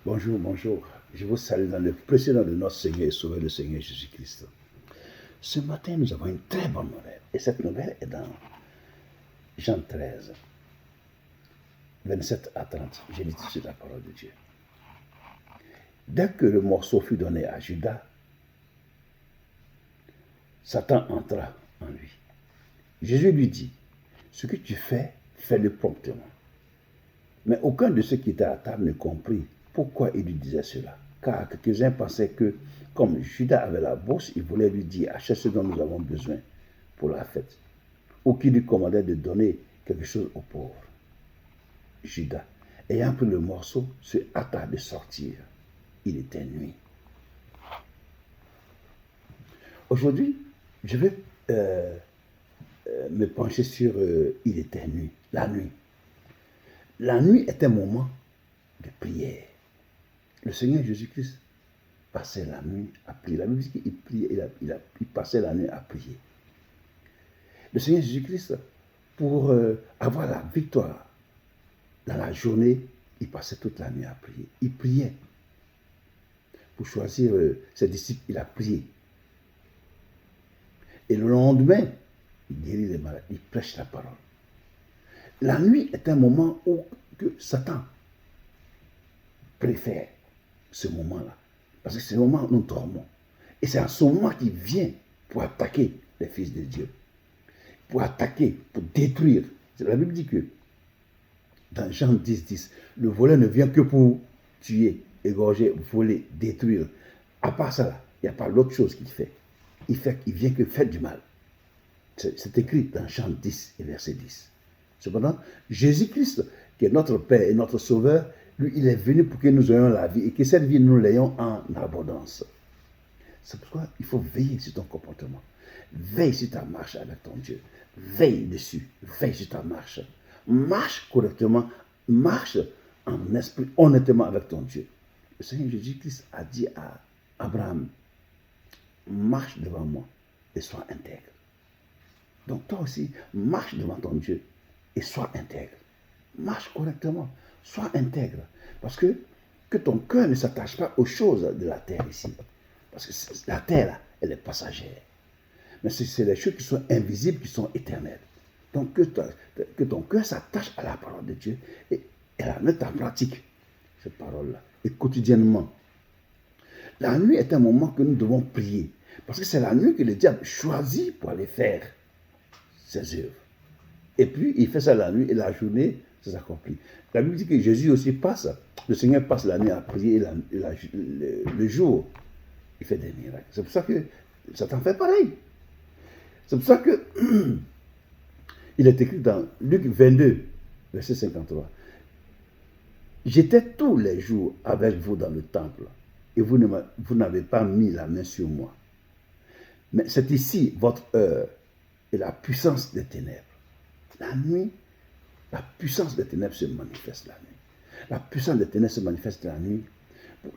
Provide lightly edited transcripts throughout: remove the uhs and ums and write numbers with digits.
Bonjour, bonjour. Je vous salue dans le précieux nom de notre Seigneur et Sauveur, le Seigneur Jésus-Christ. Ce matin, nous avons une très bonne nouvelle. Et cette nouvelle est dans Jean 13, 27 à 30. J'ai dit sur la parole de Dieu. Dès que le morceau fut donné à Judas, Satan entra en lui. Jésus lui dit, ce que tu fais, fais-le promptement. Mais aucun de ceux qui étaient à table ne comprit pourquoi il lui disait cela. Car quelques-uns pensaient que, comme Judas avait la bourse, il voulait lui dire, achète ce dont nous avons besoin pour la fête. Ou qu'il lui commandait de donner quelque chose aux pauvres. Judas, ayant pris le morceau, se hâta de sortir. Il était nuit. Aujourd'hui, je vais me pencher sur il était nuit, la nuit. La nuit est un moment de prière. Le Seigneur Jésus-Christ passait la nuit à prier. La Bible dit qu'il priait, il passait la nuit à prier. Le Seigneur Jésus-Christ, pour avoir la victoire dans la journée, il passait toute la nuit à prier. Il priait. Pour choisir ses disciples, il a prié. Et le lendemain, il guérit les malades, il prêche la parole. La nuit est un moment où que Satan préfère ce moment-là. Parce que c'est le moment où nous dormons. Et c'est à ce moment qu'il vient pour attaquer les fils de Dieu. Pour attaquer, pour détruire. La Bible dit que dans Jean 10, 10, le voleur ne vient que pour tuer, égorger, voler, détruire. À part ça, il n'y a pas l'autre chose qu'il fait. Il vient que faire du mal. C'est écrit dans Jean 10 et verset 10. Cependant, Jésus-Christ, qui est notre Père et notre Sauveur, lui, il est venu pour que nous ayons la vie et que cette vie, nous l'ayons en abondance. C'est pourquoi il faut veiller sur ton comportement. Veille sur ta marche avec ton Dieu. Veille dessus. Veille sur ta marche. Marche correctement. Marche en esprit, honnêtement avec ton Dieu. Le Seigneur Jésus-Christ a dit à Abraham, marche devant moi et sois intègre. Donc toi aussi, marche devant ton Dieu et sois intègre. Marche correctement, sois intègre. Parce que ton cœur ne s'attache pas aux choses de la terre ici. Parce que la terre, là, elle est passagère. Mais c'est les choses qui sont invisibles, qui sont éternelles. Donc que ton cœur s'attache à la parole de Dieu et la mette en pratique, cette parole-là, et quotidiennement. La nuit est un moment que nous devons prier. Parce que c'est la nuit que le diable choisit pour aller faire ses œuvres. Et puis, il fait ça la nuit et la journée, ça s'accomplit. La Bible dit que Jésus aussi passe, le Seigneur passe la nuit à prier et le jour, il fait des miracles. C'est pour ça que Satan fait pareil. C'est pour ça que il est écrit dans Luc 22, verset 53. J'étais tous les jours avec vous dans le temple et vous n'avez pas mis la main sur moi. Mais c'est ici votre heure et la puissance des ténèbres. La nuit, la puissance des ténèbres se manifeste la nuit. La puissance des ténèbres se manifeste la nuit.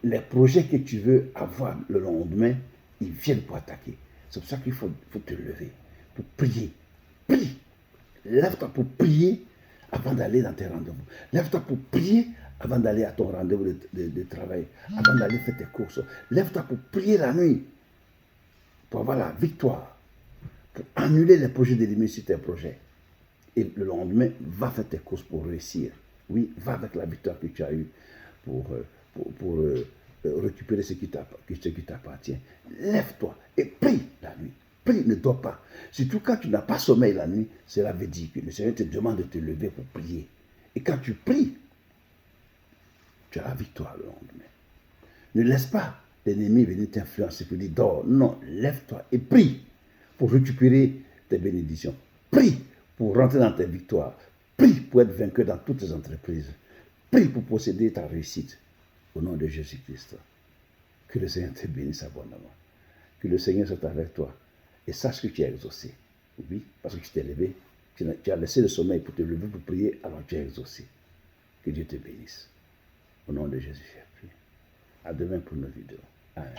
Les projets que tu veux avoir le lendemain, ils viennent pour attaquer. C'est pour ça qu'il faut te lever, pour prier. Prie. Lève-toi pour prier avant d'aller dans tes rendez-vous. Lève-toi pour prier avant d'aller à ton rendez-vous de travail, avant d'aller faire tes courses. Lève-toi pour prier la nuit, pour avoir la victoire, pour annuler les projets de l'ennemi sur tes projets. Et le lendemain, va faire tes courses pour réussir. Oui, va avec la victoire que tu as eue pour récupérer ce qui t'appartient. Lève-toi et prie la nuit. Prie, ne dors pas. Surtout quand tu n'as pas sommeil la nuit, cela veut dire que le Seigneur te demande de te lever pour prier. Et quand tu pries, tu as la victoire le lendemain. Ne laisse pas l'ennemi venir t'influencer pour dire dors. Non, lève-toi et prie pour récupérer tes bénédictions. Prie pour rentrer dans tes victoires. Prie pour être vainqueur dans toutes tes entreprises. Prie pour posséder ta réussite. Au nom de Jésus-Christ. Que le Seigneur te bénisse abondamment. Que le Seigneur soit avec toi. Et sache que tu es exaucé. Oui, parce que tu t'es levé. Tu as laissé le sommeil pour te lever pour prier, alors tu es exaucé. Que Dieu te bénisse. Au nom de Jésus, j'ai prié. À demain pour nos vidéos. Amen.